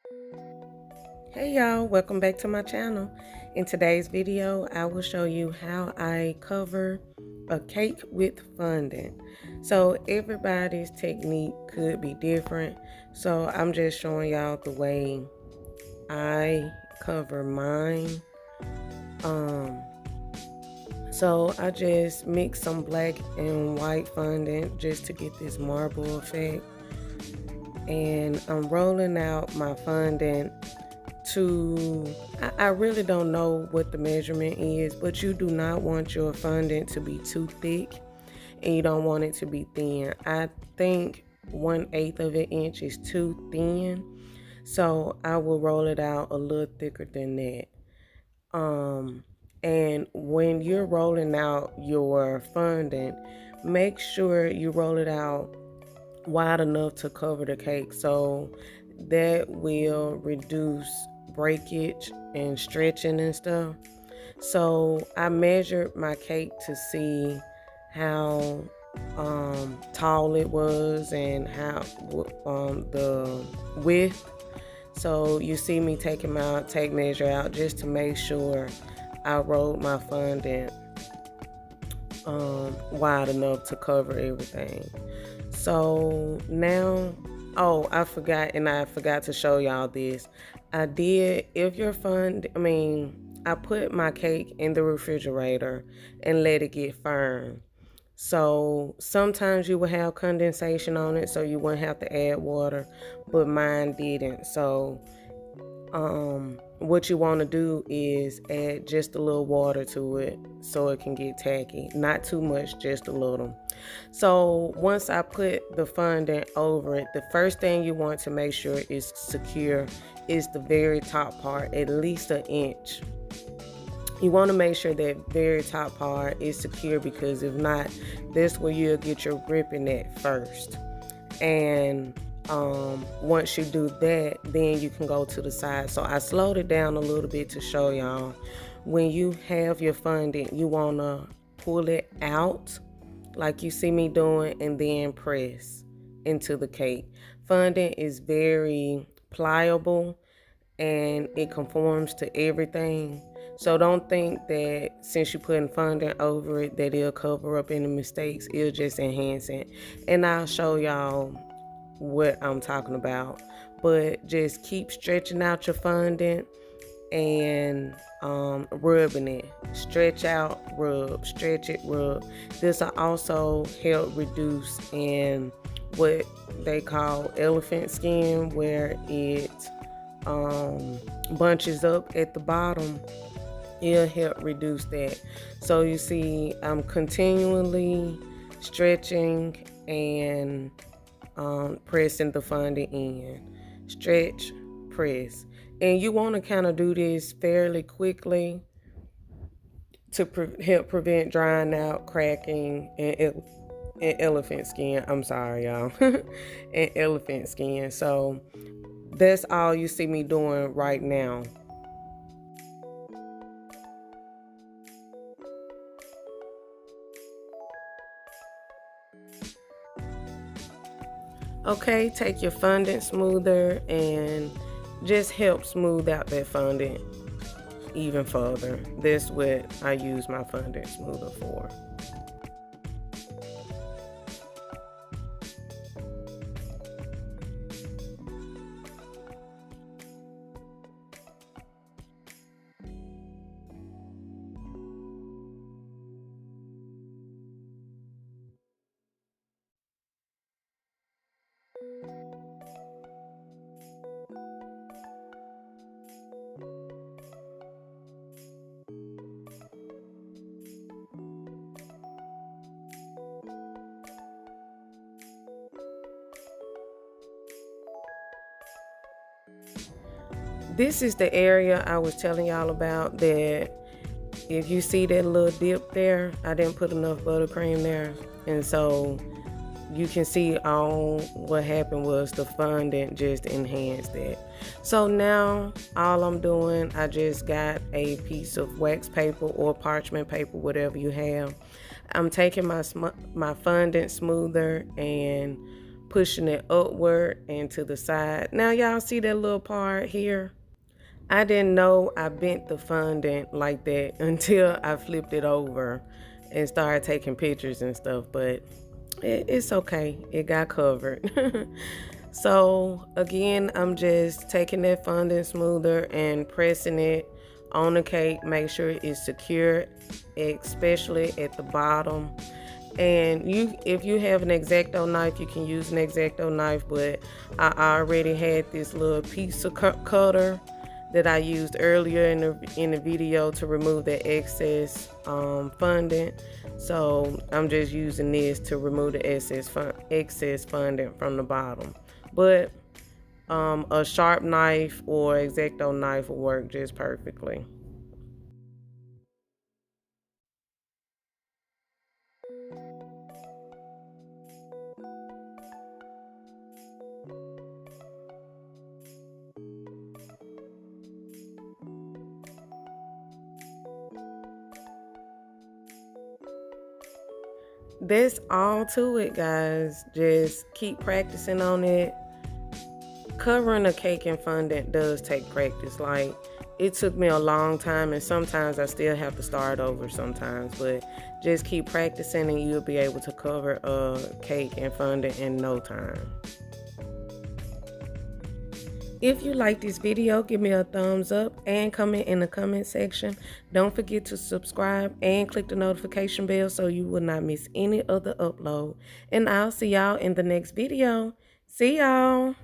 Hey y'all, welcome back to my channel. In today's video, I will show you how I cover a cake with fondant. So everybody's technique could be different. So I'm just showing y'all the way I cover mine. So I just mix some black and white fondant just to get this marble effect. And I'm rolling out my fondant I really don't know what the measurement is, but you do not want your fondant to be too thick and you don't want it to be thin. I think 1/8 of an inch is too thin, so I will roll it out a little thicker than that. And when you're rolling out your fondant, make sure you roll it out wide enough to cover the cake, so that will reduce breakage and stretching and stuff. So I measured my cake to see how tall it was and how the width. So you see me take measure out just to make sure I rolled my fondant wide enough to cover everything. So now, I forgot to show y'all this. I put my cake in the refrigerator and let it get firm. So sometimes you will have condensation on it, so you wouldn't have to add water, but mine didn't. So what you want to do is add just a little water to it so it can get tacky. Not too much, just a little. So once I put the fondant over it, the first thing you want to make sure is secure is the very top part, at least 1 inch. You want to make sure that very top part is secure, because if not, that's where you'll get your gripping at first. And once you do that, then you can go to the side. So I slowed it down a little bit to show y'all. When you have your fondant, you want to pull it out like you see me doing, and then press into the cake. Fondant is very pliable and it conforms to everything. So don't think that since you're putting fondant over it that it'll cover up any mistakes. It'll just enhance it. And I'll show y'all what I'm talking about. But just keep stretching out your fondant and rubbing it. Stretch out, rub, stretch it, rub. This will also help reduce in what they call elephant skin, where it bunches up at the bottom. It'll help reduce that. So you see, I'm continually stretching and pressing the fondant in. Stretch, press. And you want to kind of do this fairly quickly to help prevent drying out, cracking, and elephant skin. I'm sorry, y'all. And elephant skin. So that's all you see me doing right now. Okay, take your fondant smoother and just help smooth out that fondant even further. That's what I use my fondant smoother for. This is the area I was telling y'all about, that if you see that little dip there, I didn't put enough buttercream there. And so you can see what happened was the fondant just enhanced that. So now all I'm doing, I just got a piece of wax paper or parchment paper, whatever you have. I'm taking my fondant smoother and pushing it upward and to the side. Now y'all see that little part here? I didn't know I bent the fondant like that until I flipped it over and started taking pictures and stuff, but it's okay. It got covered. So again, I'm just taking that fondant smoother and pressing it on the cake. Make sure it's secure, especially at the bottom. And if you have an X-Acto knife, you can use an X-Acto knife, but I already had this little piece of cutter that I used earlier in the video to remove the excess fondant. So I'm just using this to remove the excess fondant from the bottom. But a sharp knife or X-Acto knife will work just perfectly. That's all to it, guys. Just keep practicing on it. Covering a cake in fondant does take practice. Like, it took me a long time, and sometimes I still have to start over sometimes, but just keep practicing and you'll be able to cover a cake in fondant in no time. If you like this video, give me a thumbs up and comment in the comment section. Don't forget to subscribe and click the notification bell so you will not miss any other upload. And I'll see y'all in the next video. See y'all.